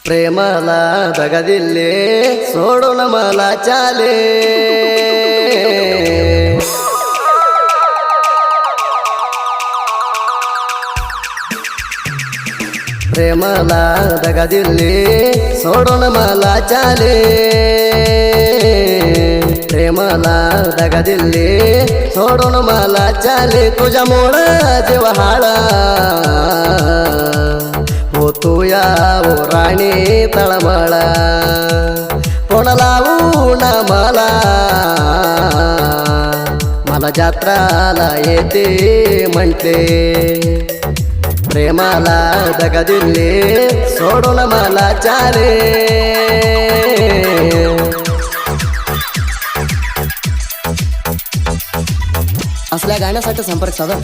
प्रेमाला दगा दिले सोडून मला चाले, प्रेमाला दगा दिले सोडून मला चाले, प्रेमाला दगा दिले सोडून मला चाले. तुझ्यामुळं जीव हाळा होतोया ओ राणी तळमळा, कोण लावू ना मला, मला जत्राला येते म्हटले. प्रेमाला दगा दिले सोडून मला चाले. असल्या गाण्यासाठी संपर्क साधा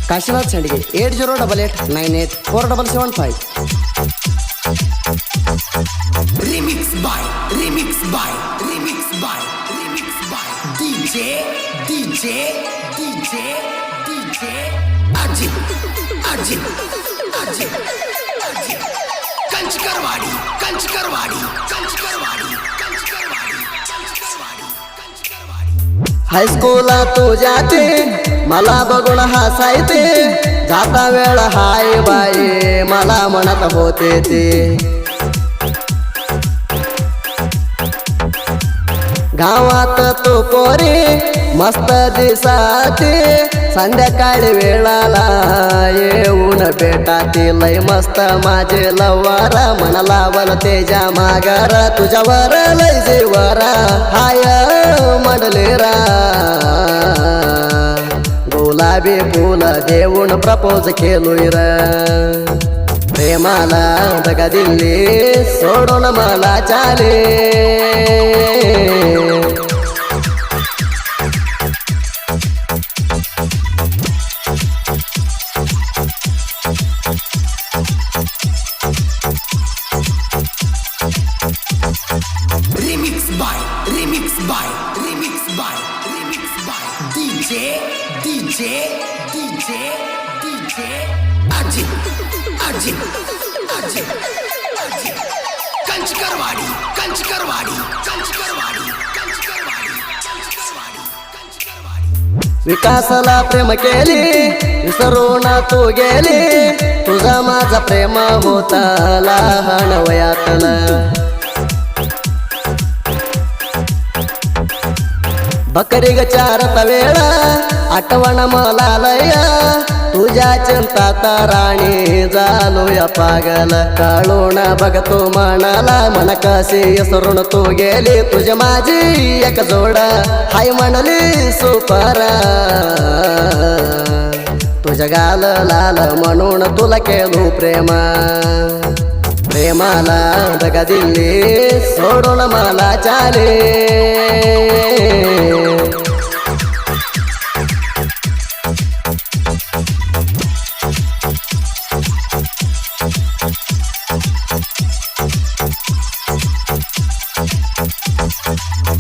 Kashinath Shendge 8088984775. Remix by DJ Ajit Kanchkarwadi. हायस्कूलला तू जाते मला बघून हसायते, जाता वेळ हाय बाई मला म्हणत होते ते. गावात तू पोरी मस्त दिसाते, संध्याकाळी वेळाला येऊन भेटाते. लय मस्त माझे लवारा मन लावल तेजा मागार, तुझ्यावर लय जीवरा हाय मडलेरा. गुलाबी फूल देऊन प्रपोज केलोय र, प्रेमाला दगा दिले सोडून मला चाले. Remix by DJ Ajit Kanchkarwadi. विकासाला प्रेम केली विसरून तू गेली, तुझा माझा प्रेम होता लहान वयातला. बकरी ग चारत वेळा आठवण मला लय, तुझ्या चिंतात राणी झालोया पागल. काळून बघतो मनाला मन कशी विसरून तू गेली, तुझी माझी एक जोडा हाय म्हणली सुपारा. तुझ्या गाल लाल म्हणून तुला केलो प्रेमा, प्रेमाला दगा दिले सोडून मला चाले.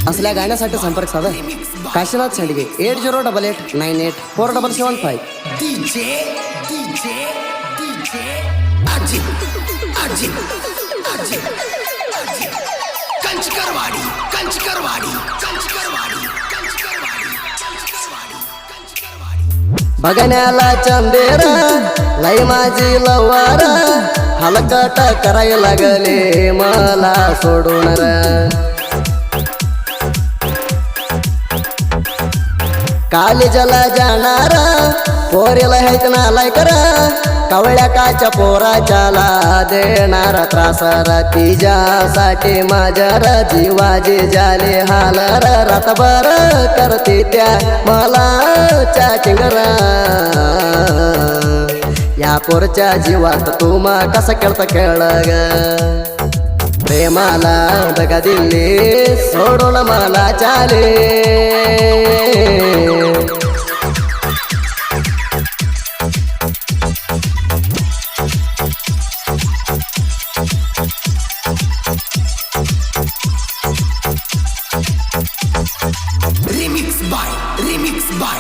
असल्या गाण्यासाठी संपर्क साधा Kashinath Shendge 8088984775. DJ Ajit Kanchkarwadi. बघण्याला चंदेरा लय माझी लवारा, हलकट करायला लागले मला सोडून र. कॉलेजला जाणारा पोरीला हैत ना लाय करा, कवळ्या काच्या पोराच्याला देणारा त्रासार. तिच्यासाठी माझ्या जीवाजी जाले हालर, रातभर करते त्या मला चाचिंगरा. या पोरच्या जीवात तुम्हा कसा खेळता खेळ ग, प्रेमाला दगा दिले सोडून मला चाले. Remix by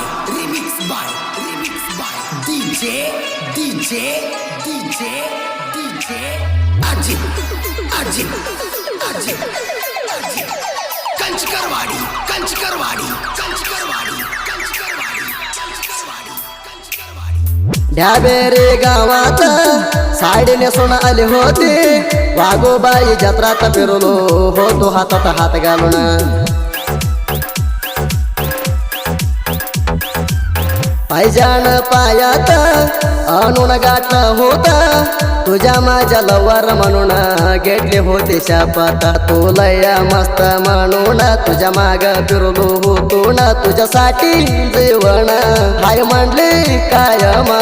DJ Ajit Ajit Ajit Ajit कंचकरवाडी Kanchkarwadi Kanchkarwadi Kanchkarwadi Kanchkarwadi कंचकरवाडी ढ्याबेरे गावात साडी नेसून आली होती वाघोबाई जत्रात फिरलो होतो हातात हात घालून पायजान पायात आणून गाठला होता तुझ्या माझ्या लवर म्हणून घेतले होते शापात तुला मस्त म्हणून तुझ्या माग फिरलो होतो ना तुझ्यासाठी जीवन हाय म्हणले कायमा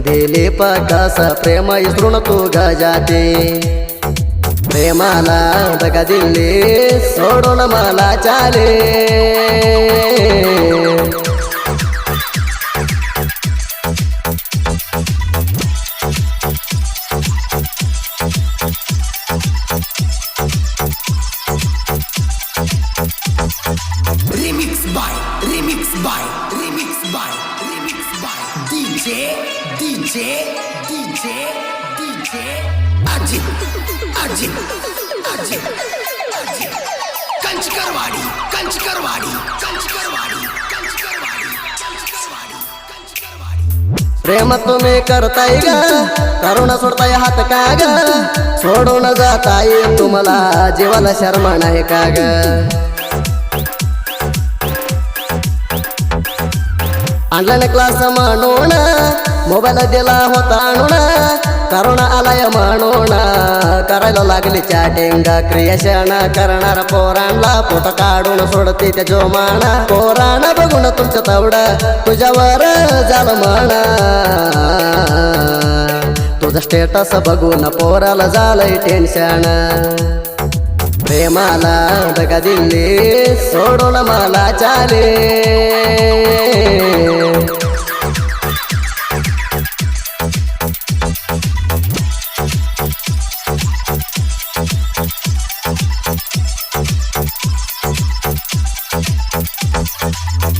दिली पकास प्रेम इसरून तू गजाते प्रेमाला दगा दिली सोडून मला चाले Remix by Remix by Remix by Remix by DJ DJ DJ DJ Ajit Ajit Ajit Ajit Kanchkarwadi Kanchkarwadi Kanchkarwadi Kanchkarwadi Kanchkarwadi कंचकरवाडी प्रेम तुम्ही करताय ग करुणा सोडताय हात का ग सोडून जाताय तुम्हाला जीवाला शर्मा नाही का ग ऑनलाईन क्लास म्हणून मोबाईल दिला होता आणून करुणा आलाय म्हणून करायला लागली चॅटिंग क्रिएशन करणार पोरांना फोटो काढून सोडते त्या जोमाना पोरांना बघून तुमचं तवड तुझ्यावर झालं म्हणा तुझं स्टेटस बघून पोराला झालंय टेन्शन प्रेमाला दगा दिली सोडून मला चाले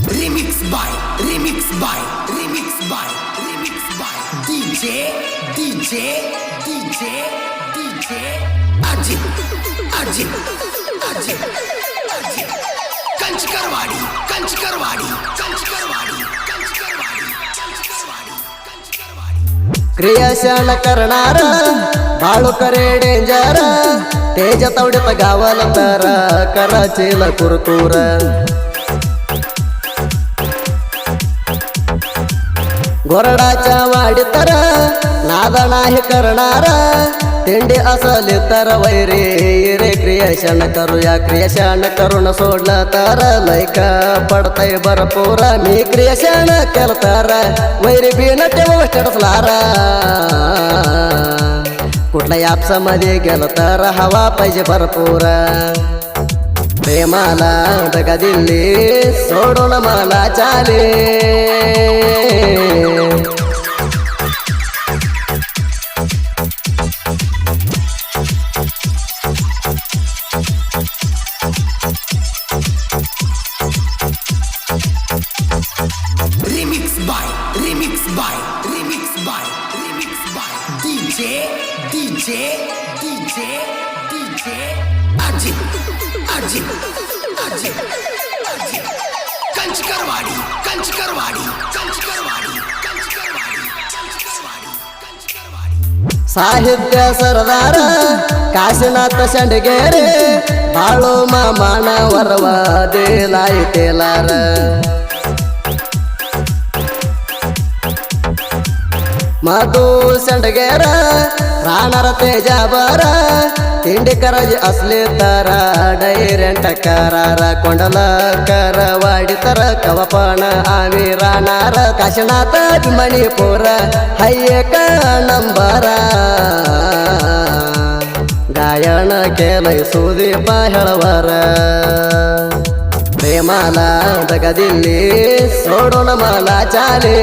Remix by Remix by Remix by Remix by DJ DJ DJ DJ Ajit Ajit Ajit Ajit Kanchkarwadi Kanchkarwadi Kanchkarwadi Kanchkarwadi Kanchkarwadi Kanchkarwadi creation करणार बाळू करे डेंजर तेज तवड्यात गावाला तर कराचील कुरकुर गोरडाच्या वाडी तर नाद नाही करणार तेंडे असले तर वैरे रे क्रिएशन करूया क्रिएशन करून सोडलं तर लैक पडतय भरपूर मी क्रिएशन केलं तर वैरी बिन ठेव स्टेटसला कुठल्या ॲप्स मध्ये गेलं तर हवा पाहिजे भरपूर प्रेमाला दगा दिली सोडून मला चाले Remix by Remix by Remix by Remix by DJ DJ DJ DJ Ajit Ajit Ajit Ajit Kanchkarwadi Kanchkarwadi Kanchkarwadi Kanchkarwadi Kanchkarwadi कंचकरवाडी साहित्य सरदार काशीनाथ शेंडगेरे बाळू मामाना वरवा दिलाय तेलार मधु शेंडगेर राहणार तेजावर तिंडी करायची असले तर डायरेंट करार कोंडल करवाडी तर कवा पण आम्ही राहणार काशीनाथ मणिपूर हाय एक नंबर गायन केलंय सुदीप हेळवर प्रेमाला दगा दिली सोडून मला चाले